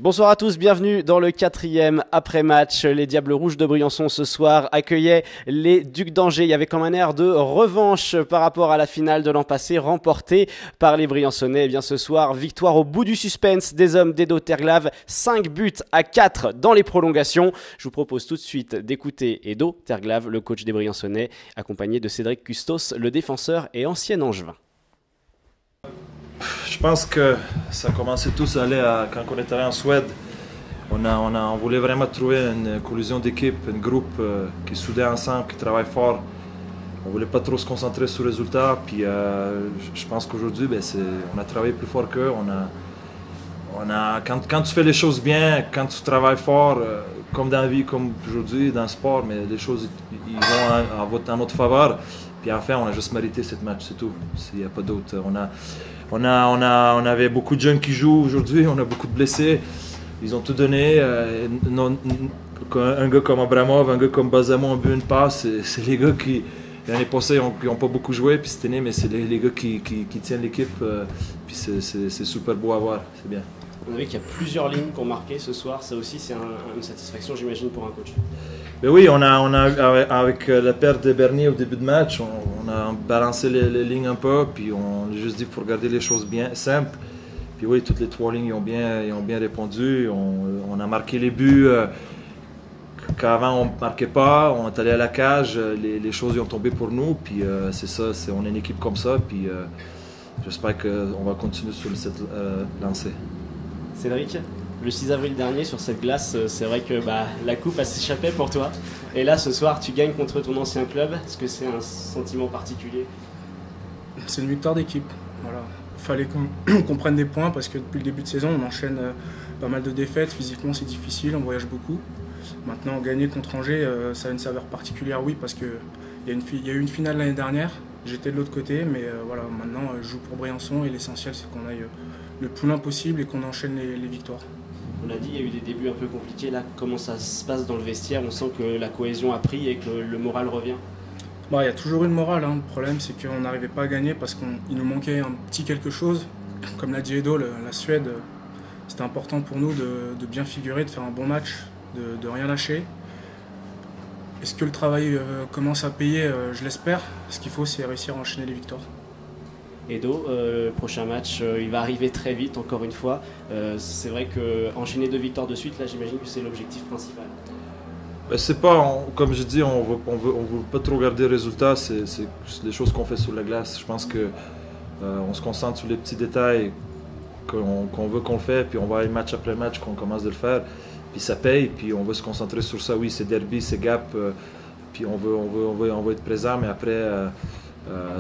Bonsoir à tous, bienvenue dans le 4e après-match. Les Diables Rouges de Briançon ce soir accueillaient les Ducs d'Angers. Il y avait comme un air de revanche par rapport à la finale de l'an passé remportée par les Briançonnais. Et bien ce soir, victoire au bout du suspense des hommes d'Edo Terglav, 5-4 dans les prolongations. Je vous propose tout de suite d'écouter Edo Terglav, le coach des Briançonnais, accompagné de Cédric Custos, le défenseur et ancien Angevin. Je pense que ça commençait tous à aller quand on est allé en Suède. On voulait vraiment trouver une collision d'équipe, un groupe qui est soudé ensemble, qui travaille fort. On ne voulait pas trop se concentrer sur le résultat. Puis je pense qu'aujourd'hui, on a travaillé plus fort qu'eux. Quand tu fais les choses bien, quand tu travailles fort, comme dans la vie, comme aujourd'hui, dans le sport, mais les choses ils vont en notre faveur. Puis enfin, on a juste mérité ce match, c'est tout. Il n'y a pas d'autre. On avait beaucoup de jeunes qui jouent aujourd'hui, on a beaucoup de blessés. Ils ont tout donné. Un gars comme Abramov, un gars comme Bazamo ont bu une passe. C'est les gars qui, l'année passée, n'ont pas beaucoup joué, puis cette année, mais c'est les gars qui tiennent l'équipe. Puis c'est super beau à voir, c'est bien. On a vu qu'il y a plusieurs lignes qu'on marquait ce soir. Ça aussi, c'est une satisfaction, j'imagine, pour un coach. Mais oui, avec la perte de Bernier au début de match, on a balancé les lignes un peu, puis on a juste dit qu'il faut regarder les choses bien simples. Puis oui, toutes les trois lignes ont bien répondu. On a marqué les buts qu'avant on ne marquait pas. On est allé à la cage, les choses y ont tombé pour nous. Puis c'est ça, on est une équipe comme ça. Puis j'espère qu'on va continuer sur cette lancée. Cédric, le 6 avril dernier, sur cette glace, c'est vrai que la coupe s'échappait pour toi. Et là, ce soir, tu gagnes contre ton ancien club. Est-ce que c'est un sentiment particulier? C'est une victoire d'équipe. Voilà. Il fallait qu'on prenne des points parce que depuis le début de saison, on enchaîne pas mal de défaites. Physiquement, c'est difficile, on voyage beaucoup. Maintenant, gagner contre Angers, ça a une saveur particulière, oui, parce qu'il y a eu une finale l'année dernière. J'étais de l'autre côté, mais voilà, maintenant, je joue pour Briançon et l'essentiel, c'est qu'on aille le plus loin possible et qu'on enchaîne les victoires. On a dit, il y a eu des débuts un peu compliqués. Là, comment ça se passe dans le vestiaire? On sent que la cohésion a pris et que le moral revient. Il y a toujours eu le moral. Le problème, c'est qu'on n'arrivait pas à gagner parce qu'il nous manquait un petit quelque chose. Comme l'a dit Edo, la Suède, c'était important pour nous de bien figurer, de faire un bon match, de rien lâcher. Est-ce que le travail commence à payer? Je l'espère. Ce qu'il faut, c'est réussir à enchaîner les victoires. Edo, le prochain match, il va arriver très vite, encore une fois. C'est vrai qu'enchaîner 2 victoires de suite, là, j'imagine que c'est l'objectif principal. C'est pas, comme je dis, on veut pas trop regarder le résultat, c'est les choses qu'on fait sur la glace. Je pense qu'on se concentre sur les petits détails qu'on veut qu'on le fait, puis on va aller match après match qu'on commence de le faire, puis ça paye, puis on veut se concentrer sur ça. Oui, c'est derby, c'est gap, puis on veut être présent, mais après,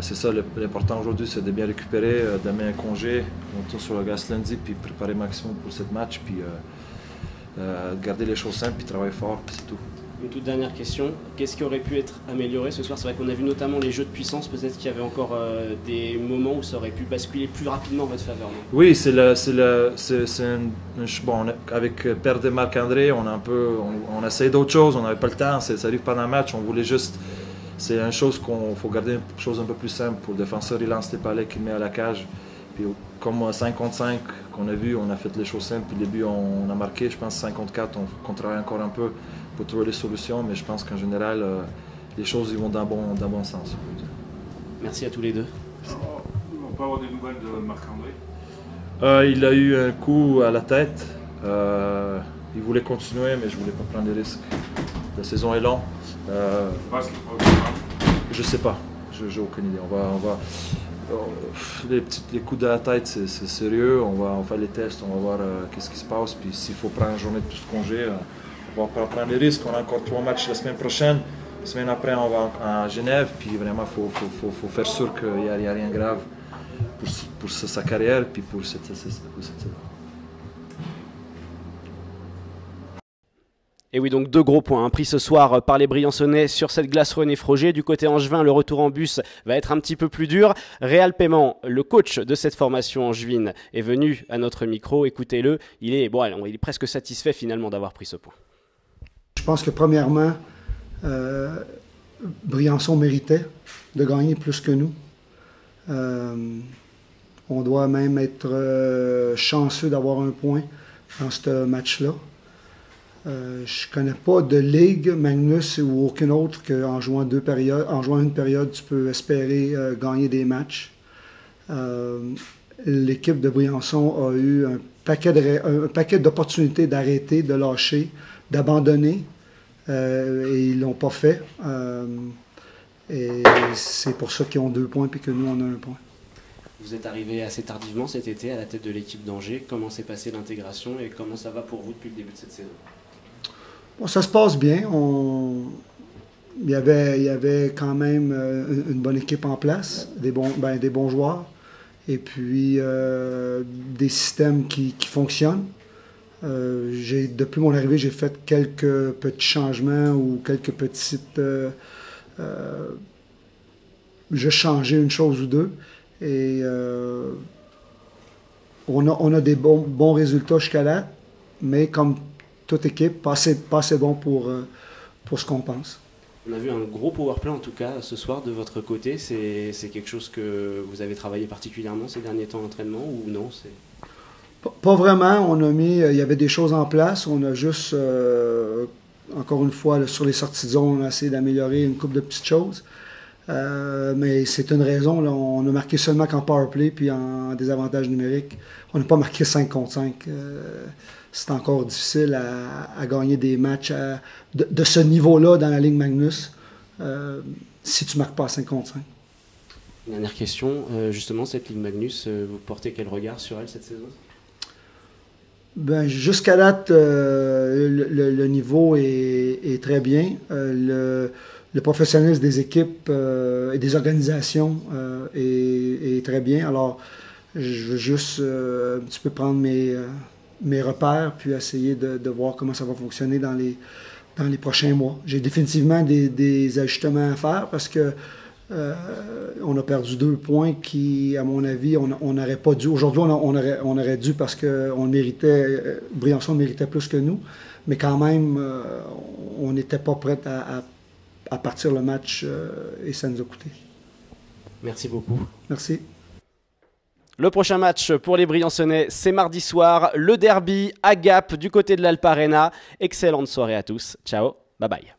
c'est ça, l'important aujourd'hui, c'est de bien récupérer, demain un congé, on tourne sur la glace lundi, puis préparer maximum pour ce match, puis garder les choses simples, puis travailler fort, puis c'est tout. Une toute dernière question, qu'est-ce qui aurait pu être amélioré ce soir? C'est vrai qu'on a vu notamment les jeux de puissance, peut-être qu'il y avait encore des moments où ça aurait pu basculer plus rapidement en votre faveur, non? Oui, avec perte de Marc-André, on essaie d'autres choses, on n'avait pas le temps, ça arrive pendant le match, on voulait juste, c'est une chose qu'on faut garder, une chose un peu plus simple pour le défenseur, il lance les palais qu'il met à la cage, puis comme 5 contre 5 qu'on a vu, on a fait les choses simples, puis au début on a marqué, je pense 5 contre 4, on travaille encore un peu pour trouver les solutions, mais je pense qu'en général, les choses ils vont dans le bon sens. Merci à tous les deux. On peut avoir des nouvelles de Marc-André? Il a eu un coup à la tête. Il voulait continuer, mais je ne voulais pas prendre des risques. La saison est longue. Je ne sais pas. Je n'ai aucune idée. Les coups de la tête, c'est sérieux. On va faire les tests, on va voir qu'est-ce qui se passe. Puis s'il faut prendre une journée de plus de congé, on va prendre les risques. On a encore 3 matchs la semaine prochaine. La semaine après, on va à Genève. Puis vraiment, il faut faire sûr qu'il n'y a rien de grave pour sa carrière puis pour cette saison. Et oui, donc 2 gros points pris ce soir par les Briançonnais sur cette glace René Froger. Du côté angevin, le retour en bus va être un petit peu plus dur. Réal Paiement, le coach de cette formation angevine, est venu à notre micro. Écoutez-le, il est presque satisfait finalement d'avoir pris ce point. Je pense que premièrement, Briançon méritait de gagner plus que nous. On doit même être chanceux d'avoir un point dans ce match-là. Je ne connais pas de ligue, Magnus ou aucune autre, qu'en jouant une période, tu peux espérer gagner des matchs. L'équipe de Briançon a eu un paquet d'opportunités d'arrêter, de lâcher, d'abandonner, et ils ne l'ont pas fait. Et c'est pour ça qu'ils ont 2 points et que nous, on a 1 point. Vous êtes arrivé assez tardivement cet été à la tête de l'équipe d'Angers. Comment s'est passée l'intégration et comment ça va pour vous depuis le début de cette saison? Bon, ça se passe bien. Il y avait quand même une bonne équipe en place, des bons joueurs, et puis des systèmes qui fonctionnent. Depuis mon arrivée, j'ai fait quelques petits changements ou quelques petites... j'ai changé une chose ou deux, et on a des bons résultats jusqu'à là, mais comme toute équipe, pas assez bon pour ce qu'on pense. On a vu un gros powerplay en tout cas ce soir de votre côté. C'est quelque chose que vous avez travaillé particulièrement ces derniers temps d'entraînement ou non? Pas vraiment. Il y avait des choses en place. On a juste, encore une fois, sur les sorties de zone, on a essayé d'améliorer une couple de petites choses. Mais c'est une raison. Là, on a marqué seulement qu'en powerplay puis en désavantage numérique. On n'a pas marqué 5 contre 5. C'est encore difficile à gagner des matchs de ce niveau-là dans la Ligue Magnus si tu ne marques pas à 5 contre 5. Dernière question. Justement, cette Ligue Magnus, vous portez quel regard sur elle cette saison? Ben, jusqu'à date, le niveau est très bien. Le professionnalisme des équipes et des organisations est très bien. Alors, je veux juste un petit peu prendre mes repères puis essayer de voir comment ça va fonctionner dans les prochains mois. J'ai définitivement des ajustements à faire parce que on a perdu 2 points qui, à mon avis, on n'aurait pas dû. Aujourd'hui, on aurait dû parce qu'on le méritait. Briançon méritait plus que nous, mais quand même, on n'était pas prêt à partir le match et ça nous a coûté. Merci beaucoup. Merci. Le prochain match pour les Briançonnais, c'est mardi soir. Le derby à Gap du côté de l'Alp Arena. Excellente soirée à tous. Ciao, bye bye.